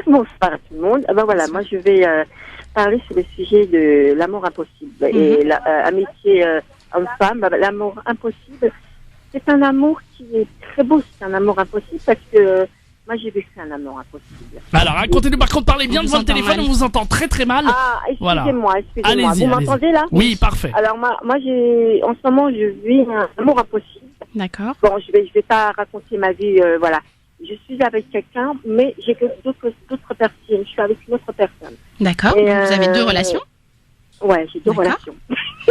bonsoir à tout le monde. Ben voilà, moi je vais parler sur le sujet de l'amour impossible et l'amitié homme-femme. L'amour impossible, c'est un amour qui est très beau, c'est un amour impossible parce que moi j'ai vécu un amour impossible. Alors racontez-nous, par contre, parlez bien de votre téléphone, on vous entend très très mal. Ah, excusez-moi. Allez-y, vous m'entendez là? Oui, parfait. Alors moi en ce moment je vis un amour impossible. D'accord. Bon, je vais pas raconter ma vie, voilà. Je suis avec quelqu'un, mais j'ai que d'autres personnes. Je suis avec une autre personne. D'accord. Et, vous avez 2 relations? Ouais, j'ai 2 relations.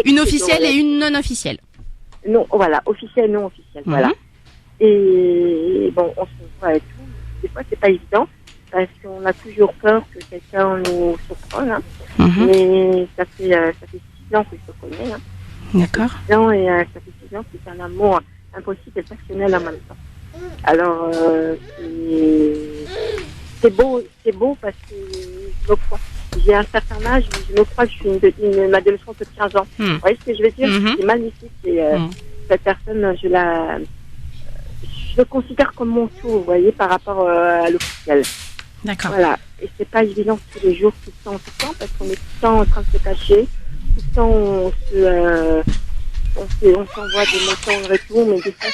Une officielle et une non officielle. Non, voilà, officielle, non officielle, voilà. Et bon, on se voit et tout. Des fois, c'est pas évident parce qu'on a toujours peur que quelqu'un nous surprenne. Hein. Mais ça fait 6 ans que je te connais. Hein. D'accord. Ça fait 6 ans que c'est un amour impossible et passionnel en même temps. Alors, c'est beau parce que je me crois. J'ai un certain âge, je me crois que je suis une adolescente de 15 ans. Vous voyez ce que je veux dire? C'est magnifique. Et, cette personne, je le considère comme mon tout, vous voyez, par rapport à l'officiel. D'accord. Voilà. Et c'est pas évident tous les jours, tout le temps, parce qu'on est tout le temps en train de se cacher. Tout le temps, on s'envoie des messages et tout, mais des fois,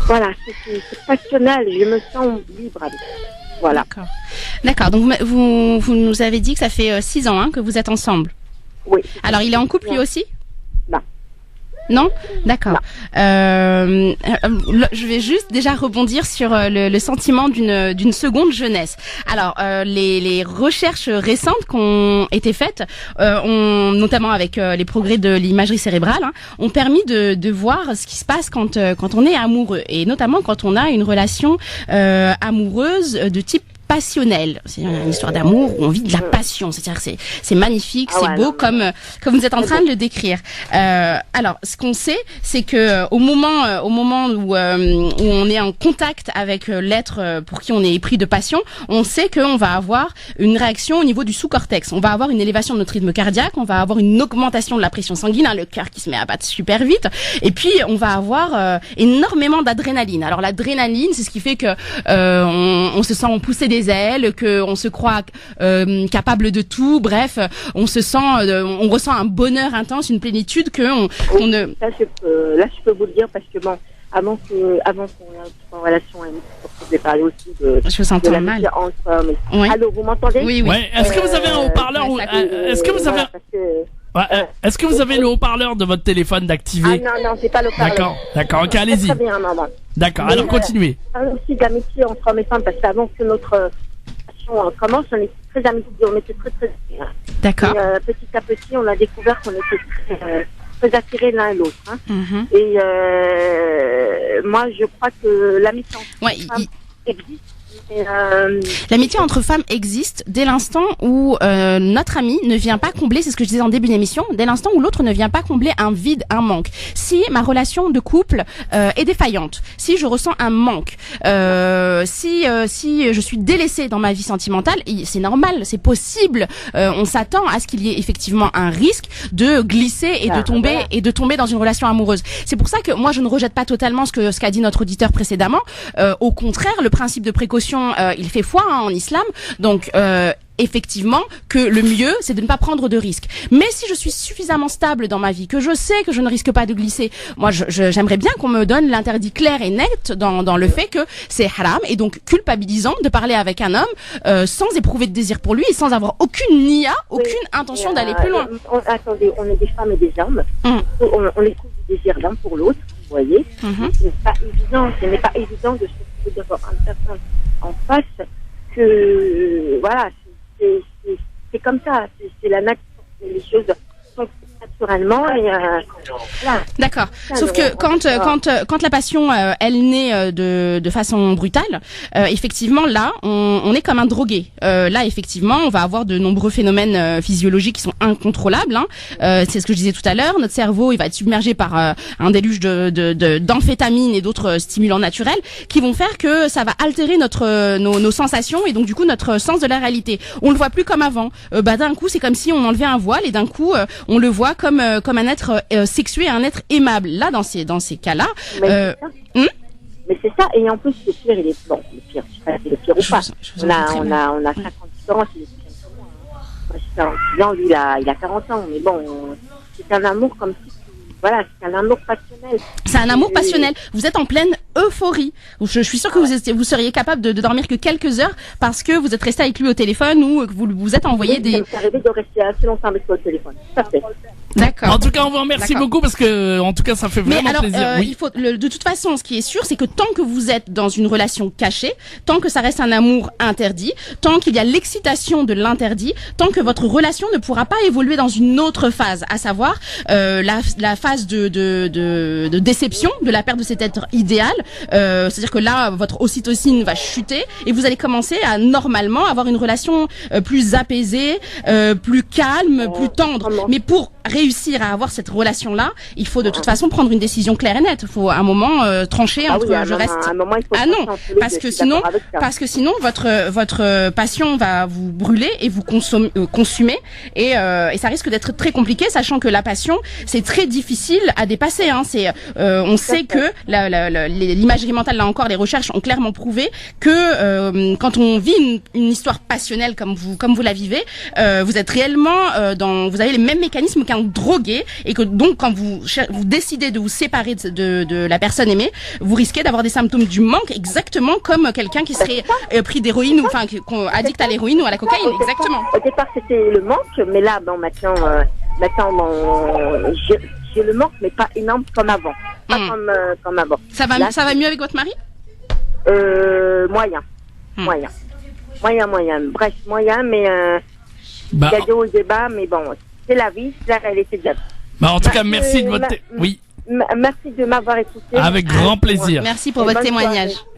voilà, c'est passionnel. Je me sens libre avec ça. Voilà. D'accord. Donc, vous nous avez dit que ça fait 6 ans que vous êtes ensemble. Oui. Alors, il est en couple lui aussi? Non. Non? D'accord. Je vais juste déjà rebondir sur le sentiment d'une seconde jeunesse. Alors, les recherches récentes qui ont été faites, notamment avec les progrès de l'imagerie cérébrale, ont permis de voir ce qui se passe quand on est amoureux, et notamment quand on a une relation amoureuse de type passionnel. C'est une histoire d'amour où on vit de la passion. C'est-à-dire que c'est magnifique, c'est beau comme vous êtes en train de le décrire. Alors, ce qu'on sait, c'est que au moment où on est en contact avec l'être pour qui on est pris de passion, on sait qu'on va avoir une réaction au niveau du sous-cortex. On va avoir une élévation de notre rythme cardiaque, on va avoir une augmentation de la pression sanguine, le cœur qui se met à battre super vite, et puis on va avoir énormément d'adrénaline. Alors l'adrénaline, c'est ce qui fait que on se sent pousser des ailes, que on se croit capable de tout. Bref, on on ressent un bonheur intense, une plénitude qu'on ne. Là, je peux vous le dire parce que bon, avant qu'on ait en relation, je vais parler aussi de. Je vous entends mal. Allô, vous m'entendez? Oui. Ouais. Est-ce que vous avez un haut-parleur Est-ce que vous avez Est-ce que vous avez le haut-parleur de votre téléphone d'activer? Ah non, c'est pas le haut-parleur. D'accord, ok, allez-y. Très bien, maman. D'accord, alors continuez. Aussi d'amitié entre hommes et femmes, parce qu'avant que notre relation commence, on était très amis, on était très. D'accord. Et, petit à petit, on a découvert qu'on était très attirés l'un et l'autre. Hein. Et moi, je crois que l'amitié entre femmes existe. L'amitié entre femmes existe dès l'instant où notre ami ne vient pas combler, c'est ce que je disais en début d'émission, dès l'instant où l'autre ne vient pas combler un vide, un manque. Si ma relation de couple est défaillante, si je ressens un manque, si je suis délaissée dans ma vie sentimentale, c'est normal, c'est possible, on s'attend à ce qu'il y ait effectivement un risque de glisser et de tomber dans une relation amoureuse. C'est pour ça que moi je ne rejette pas totalement ce qu'a dit notre auditeur précédemment. Au contraire, le principe de précaution, il fait foi en islam, donc effectivement que le mieux c'est de ne pas prendre de risques. Mais si je suis suffisamment stable dans ma vie, que je sais que je ne risque pas de glisser, moi j'aimerais bien qu'on me donne l'interdit clair et net dans le fait que c'est haram et donc culpabilisant de parler avec un homme sans éprouver de désir pour lui et sans avoir aucune nia, aucune intention d'aller plus loin. Attendez, on est des femmes et des hommes, on éprouve du désir l'un pour l'autre, vous voyez. Ce n'est pas évident de se trouver d'avoir une personne en face que voilà, c'est comme ça, c'est la nature, les choses sont naturellement et voilà. D'accord. Sauf que quand la passion elle naît de façon brutale, effectivement là on est comme un drogué. Là effectivement on va avoir de nombreux phénomènes physiologiques qui sont incontrôlables. C'est ce que je disais tout à l'heure. Notre cerveau il va être submergé par un déluge d'amphétamines et d'autres stimulants naturels qui vont faire que ça va altérer nos sensations et donc du coup notre sens de la réalité. On le voit plus comme avant. D'un coup c'est comme si on enlevait un voile et d'un coup on le voit comme un être sexué, un être aimable. Là, dans ces cas-là, Mais Mais c'est ça, et en plus, le pire, il est bon, le pire, je sais pas si c'est le pire ou pas. On a 50 ans, c'est moi, j'ai 46 ans, lui, il a 40 ans, mais bon, c'est un amour comme si, voilà, c'est un amour passionnel. C'est un amour passionnel. Vous êtes en pleine euphorie. Je suis sûre que vous seriez capable de dormir que quelques heures parce que vous êtes resté avec lui au téléphone ou que vous vous êtes envoyé des... Ça m'est arrivé de rester assez longtemps avec lui au téléphone. Tout à fait. D'accord. En tout cas, on vous remercie beaucoup parce que, en tout cas, ça fait vraiment plaisir. Oui. Il faut, de toute façon, ce qui est sûr, c'est que tant que vous êtes dans une relation cachée, tant que ça reste un amour interdit, tant qu'il y a l'excitation de l'interdit, tant que votre relation ne pourra pas évoluer dans une autre phase, à savoir la phase de déception, de la perte de cet être idéal. C'est-à-dire que là, votre ocytocine va chuter et vous allez commencer à normalement avoir une relation plus apaisée, plus calme, plus tendre. Mais pour réussir à avoir cette relation-là, il faut de toute façon prendre une décision claire et nette. Il faut à un moment trancher entre je reste. Parce que sinon votre passion va vous brûler et vous consumer et ça risque d'être très compliqué, sachant que la passion c'est très difficile à dépasser. Hein. On sait que l'imagerie mentale, là encore, les recherches ont clairement prouvé que quand on vit une histoire passionnelle comme vous la vivez, vous êtes réellement vous avez les mêmes mécanismes qu'un drogué et que donc quand vous décidez de vous séparer de la personne aimée, vous risquez d'avoir des symptômes du manque exactement comme quelqu'un qui serait pris d'héroïne ou enfin addict à l'héroïne ou à la cocaïne. Exactement. Au départ c'était le manque, mais là bon maintenant j'ai le manque mais pas énorme comme avant. Pas comme avant. Ça va mieux avec votre mari? Moyen. Bref, moyen, mais il y a des hauts et des bas, mais bon, c'est la vie, c'est la réalité de la vie. Bah, en tout cas, merci de votre... Oui. Merci de m'avoir écouté. Avec grand plaisir. Merci pour votre témoignage.